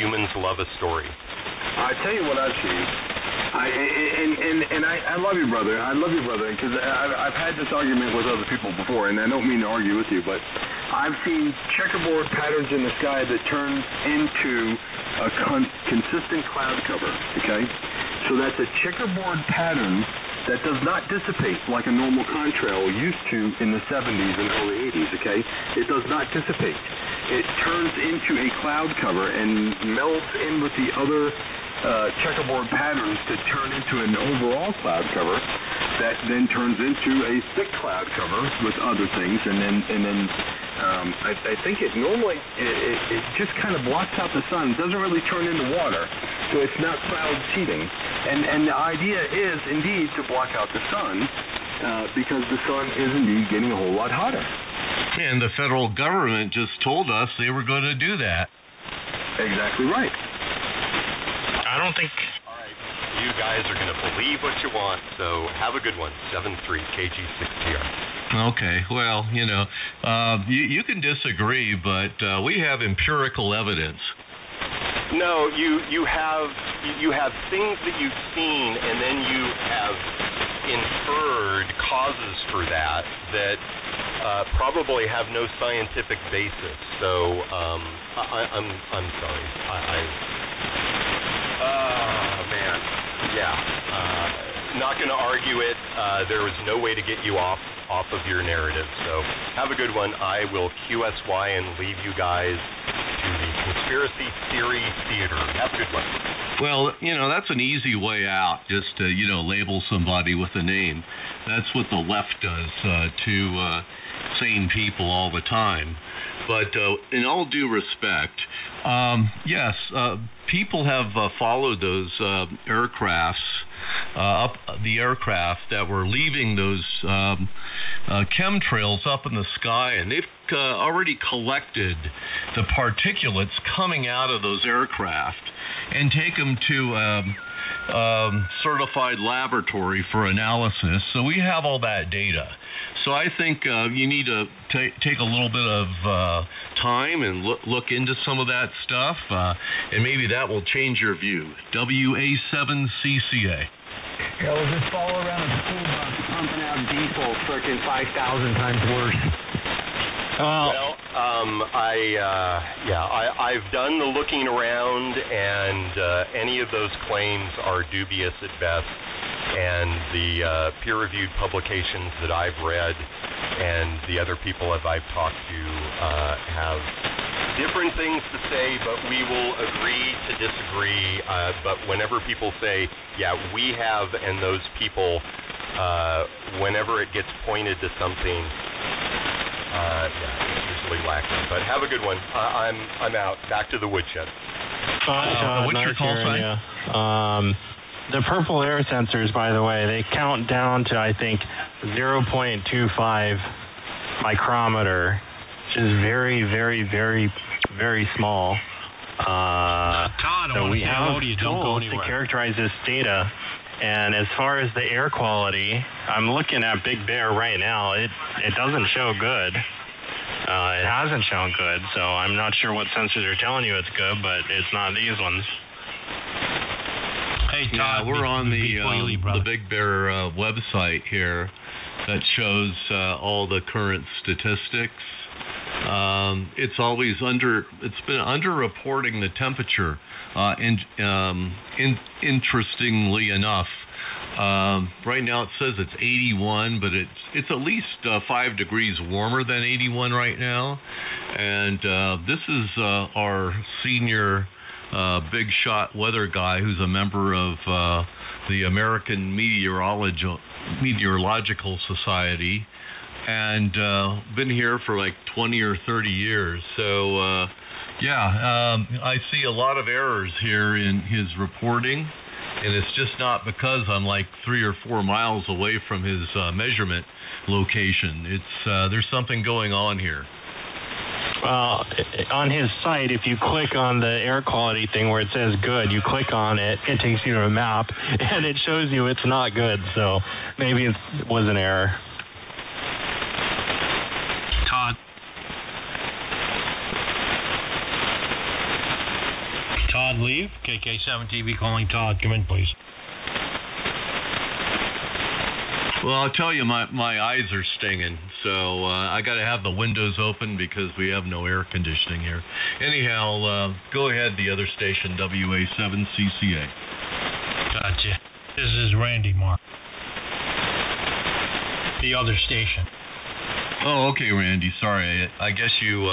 humans love a story. I tell you what I've seen. I love you, brother. I love you, brother, because I've had this argument with other people before, and I don't mean to argue with you, but I've seen checkerboard patterns in the sky that turn into a consistent cloud cover, okay? So that's a checkerboard pattern that does not dissipate like a normal contrail used to in the 70s and early 80s, okay? It does not dissipate. It turns into a cloud cover and melds in with the other checkerboard patterns to turn into an overall cloud cover that then turns into a thick cloud cover with other things, and then I think it normally it just kind of blocks out the sun. It doesn't really turn into water, so it's not cloud seeding. And the idea is indeed to block out the sun because the sun is indeed getting a whole lot hotter. And the federal government just told us they were going to do that. Exactly right. I don't think... All right, you guys are going to believe what you want, so have a good one. 7-3, KG6TR. Okay, well, you can disagree, but we have empirical evidence. No, you have things that you've seen, and then you have inferred causes for that probably have no scientific basis. So I'm sorry. Not going to argue it. There was no way to get you off of your narrative. So have a good one. I will QSY and leave you guys to the conspiracy theory theater. Have a good one. Well, that's an easy way out, just to, label somebody with a name. That's what the left does to sane people all the time. But in all due respect, yes, people have followed those aircrafts, up the aircraft that were leaving those chemtrails up in the sky, and they've already collected the particulates coming out of those aircraft and take them to certified laboratory for analysis. So we have all that data. So I think you need to take a little bit of time and look into some of that stuff, and maybe that will change your view. WA7CCA. Yeah, we'll just follow around a school bus pumping out diesel freaking 5,000 times worse. I've done the looking around, and any of those claims are dubious at best. And the peer-reviewed publications that I've read and the other people that I've talked to have different things to say, but we will agree to disagree. But whenever people say, yeah, we have, and those people, whenever it gets pointed to something, it's usually lacking. But have a good one. I'm out. Back to the woodshed. What's your call sign? The purple air sensors, by the way, they count down to, I think, 0.25 micrometer, which is very, very, very, very small. Todd, so we have tools to characterize this data. And as far as the air quality, I'm looking at Big Bear right now. It doesn't show good. It hasn't shown good, so I'm not sure what sensors are telling you it's good, but it's not these ones. Hey, Todd, we're on the Big Bear website here that shows all the current statistics. It's always it's been underreporting the temperature. Interestingly enough, right now it says it's 81, but it's at least 5 degrees warmer than 81 right now. And this is our senior big shot weather guy who's a member of the American Meteorological Society, and been here for like 20 or 30 years. So I see a lot of errors here in his reporting, and it's just not because I'm like 3 or 4 miles away from his measurement location. It's there's something going on here. Well, on his site, if you click on the air quality thing where it says good, you click on it, it takes you to a map, and it shows you it's not good. So maybe it was an error. Todd, Todd leave? KK7 TV calling Todd. Come in, please. Well, I'll tell you, my eyes are stinging, so I got to have the windows open because we have no air conditioning here. Anyhow, go ahead, the other station, WA7CCA. Gotcha. This is Randy, Mark. The other station. Oh, okay, Randy. Sorry, I guess you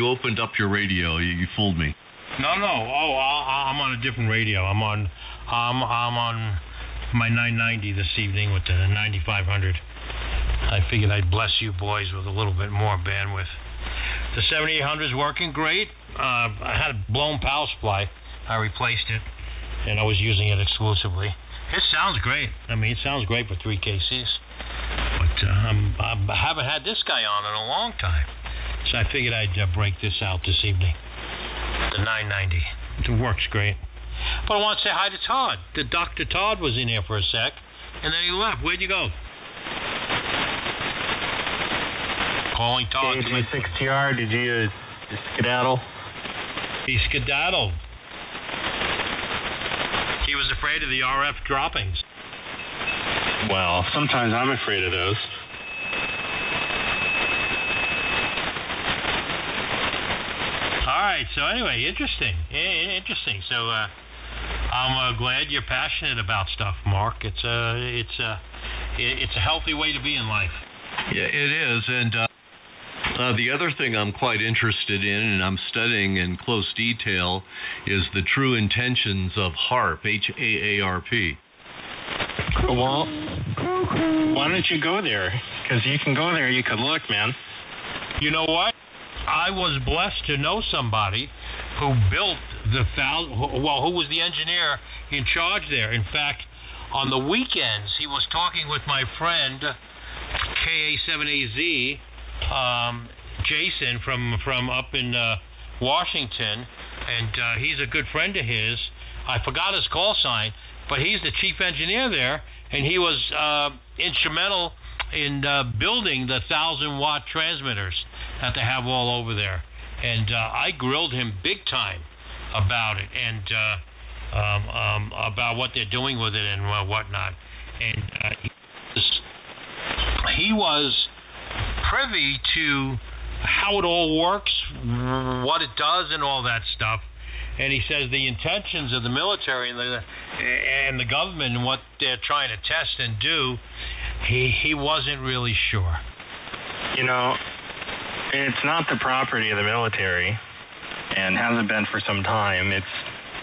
opened up your radio. You fooled me. No. Oh, I'm on a different radio. I'm on my 990 this evening with the 9500. I figured I'd bless you boys with a little bit more bandwidth. The 7800 is working great. I had a blown power supply. I replaced it, and I was using it exclusively. It sounds great. I mean, it sounds great for 3 KCs. But I haven't had this guy on in a long time. So I figured I'd break this out this evening. The 990. It works great. But I want to say hi to Todd. The Dr. Todd was in here for a sec, and then he left. Where'd you go? Calling Todd. KG6TR, did you skedaddle? He skedaddled. He was afraid of the RF droppings. Well, sometimes I'm afraid of those. All right, so anyway, interesting. So I'm glad you're passionate about stuff, Mark. It's a healthy way to be in life. Yeah, it is. And the other thing I'm quite interested in, and I'm studying in close detail, is the true intentions of HAARP, HAARP. Well, why don't you go there? Because you can go there, you can look, man. You know what? I was blessed to know somebody who built who was the engineer in charge there. In fact, on the weekends, he was talking with my friend, KA7AZ, Jason from up in Washington, and he's a good friend of his. I forgot his call sign, but he's the chief engineer there, and he was instrumental in building the 1,000-watt transmitters that they have all over there. And I grilled him big time about it and about what they're doing with it and whatnot. And he was privy to how it all works, what it does, and all that stuff. And he says the intentions of the military and the government and what they're trying to test and do, he wasn't really sure. You know, it's not the property of the military and hasn't been for some time. It's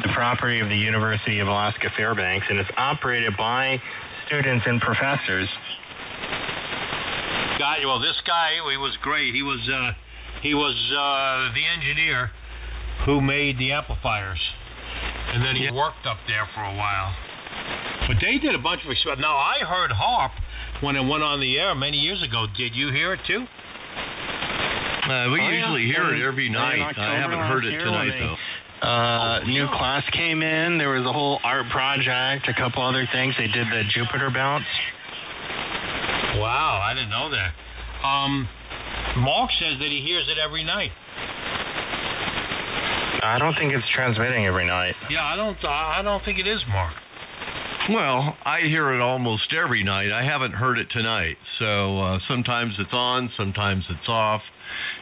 the property of the University of Alaska Fairbanks, and it's operated by students and professors. Well, this guy, he was great. He was the engineer who made the amplifiers, and then he worked up there for a while. But they did a bunch of stuff. Now, I heard HAARP when it went on the air many years ago. Did you hear it too? We usually hear it every night. I haven't heard it tonight, though. New class came in. There was a whole art project, a couple other things. They did the Jupiter bounce. Wow, I didn't know that. Mark says that he hears it every night. I don't think it's transmitting every night. Yeah, I don't think it is, Mark. Well, I hear it almost every night. I haven't heard it tonight. So sometimes it's on, sometimes it's off.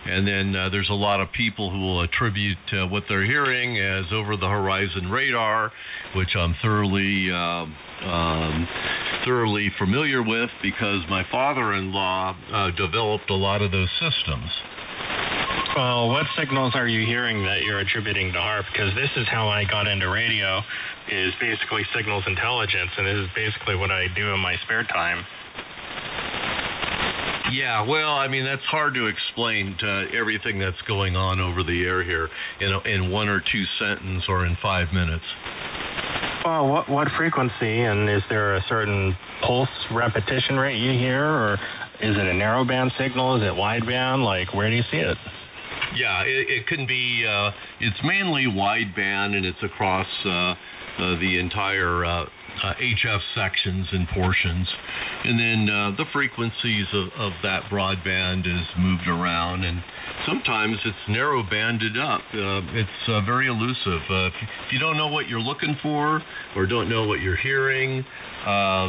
And then there's a lot of people who will attribute what they're hearing as over-the-horizon radar, which I'm thoroughly familiar with because my father-in-law developed a lot of those systems. Well, what signals are you hearing that you're attributing to HAARP? Because this is how I got into radio, is basically signals intelligence, and this is basically what I do in my spare time. Yeah, well, I mean, that's hard to explain to everything that's going on over the air here in one or two sentences or in 5 minutes. Well, what frequency, and is there a certain pulse repetition rate you hear, or is it a narrowband signal? Is it wideband? Like, where do you see it? Yeah, it can be, it's mainly wideband, and it's across the entire HF sections and portions, and then the frequencies of that broadband is moved around, and sometimes it's narrow banded up. It's very elusive. If you don't know what you're looking for or don't know what you're hearing,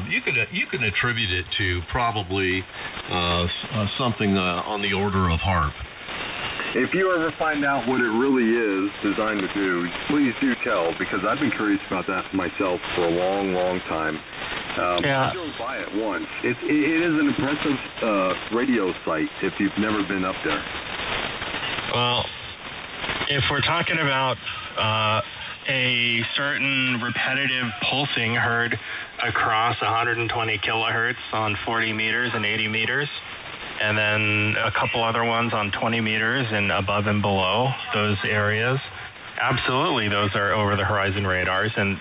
you can attribute it to probably something on the order of HAARP. If you ever find out what it really is designed to do, please do tell, because I've been curious about that myself for a long, long time. I drove by it once. It is an impressive radio site if you've never been up there. Well, if we're talking about a certain repetitive pulsing heard across 120 kilohertz on 40 meters and 80 meters, and then a couple other ones on 20 meters and above and below those areas, absolutely those are over-the-horizon radars, and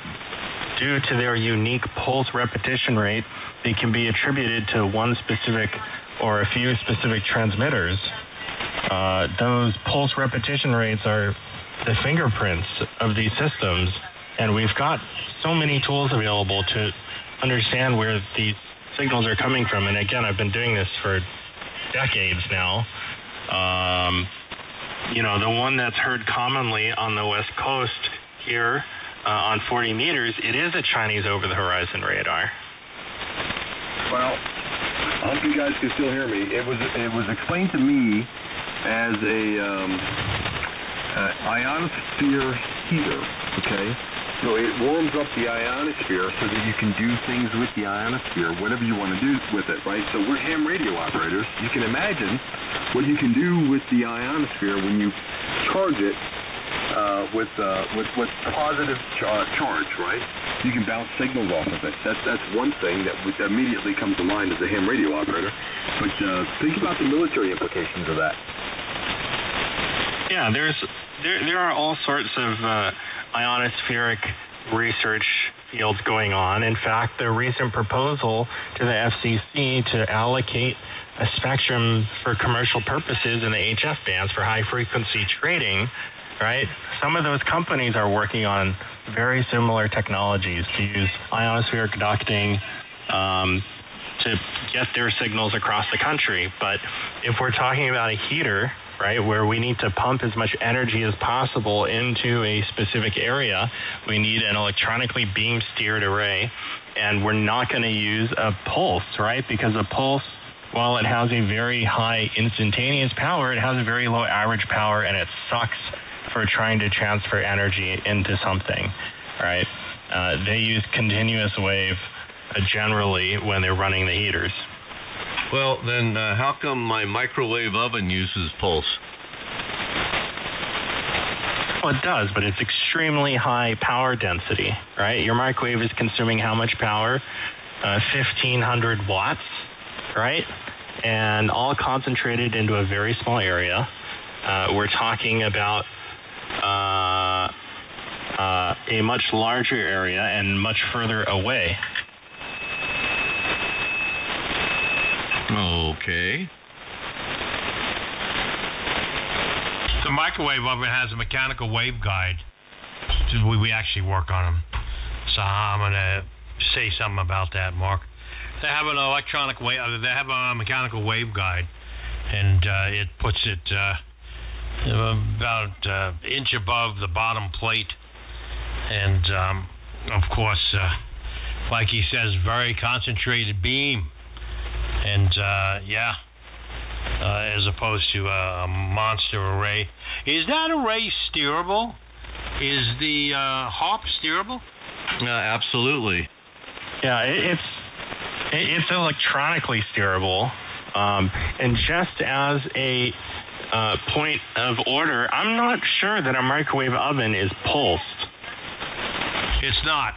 due to their unique pulse repetition rate, they can be attributed to one specific or a few specific transmitters. Those pulse repetition rates are the fingerprints of these systems, and we've got so many tools available to understand where these signals are coming from. And again, I've been doing this for decades now. The one that's heard commonly on the West Coast here on 40 meters, it is a Chinese over-the-horizon radar. Well, I hope you guys can still hear me. It was explained to me as a ionosphere heater, okay? So it warms up the ionosphere so that you can do things with the ionosphere, whatever you want to do with it, right? So we're ham radio operators. You can imagine what you can do with the ionosphere when you charge it with positive charge, right? You can bounce signals off of it. That's one thing that immediately comes to mind as a ham radio operator. But think about the military implications of that. Yeah, there are all sorts of ionospheric research fields going on. In fact, the recent proposal to the FCC to allocate a spectrum for commercial purposes in the HF bands for high-frequency trading, right? Some of those companies are working on very similar technologies to use ionospheric ducting to get their signals across the country. But if we're talking about a heater, right, where we need to pump as much energy as possible into a specific area, we need an electronically beam steered array, and we're not going to use a pulse, right? Because a pulse, while it has a very high instantaneous power, it has a very low average power, and it sucks for trying to transfer energy into something, right? They use continuous wave generally when they're running the heaters. Well, then how come my microwave oven uses pulse? Well, it does, but it's extremely high power density, right? Your microwave is consuming how much power? 1,500 watts, right? And all concentrated into a very small area. We're talking about a much larger area and much further away. Okay. The microwave oven has a mechanical wave guide. We actually work on them. So I'm going to say something about that, Mark. They have an electronic wave, they have a mechanical wave guide, and it puts it about an inch above the bottom plate. And, of course, like he says, very concentrated beam. And, as opposed to a monster array. Is that array steerable? Is the HAARP steerable? Absolutely. Yeah, it's electronically steerable. And just as a point of order, I'm not sure that a microwave oven is pulsed. It's not.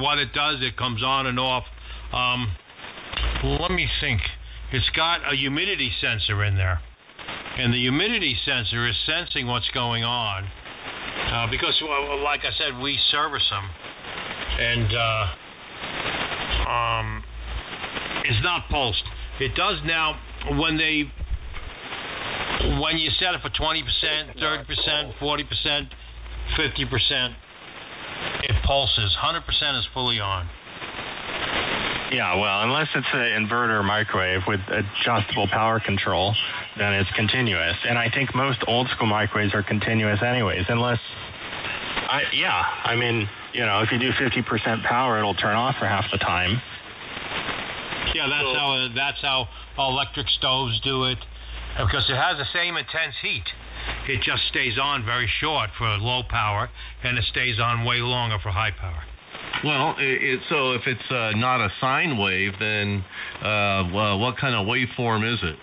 What it does, it comes on and off. Let me think. It's got a humidity sensor in there. And the humidity sensor is sensing what's going on. Because, like I said, we service them. And it's not pulsed. It does now when you set it for 20%, 30%, 40%, 50%. it pulses. 100% is fully on. Yeah, well, unless it's an inverter microwave with adjustable power control, then it's continuous. And I think most old school microwaves are continuous anyways, unless, I mean, you know, if you do 50% power, it'll turn off for half the time. Yeah, that's how electric stoves do it, because it has the same intense heat. It just stays on very short for low power, and it stays on way longer for high power. Well, so if it's not a sine wave, then what kind of waveform is it?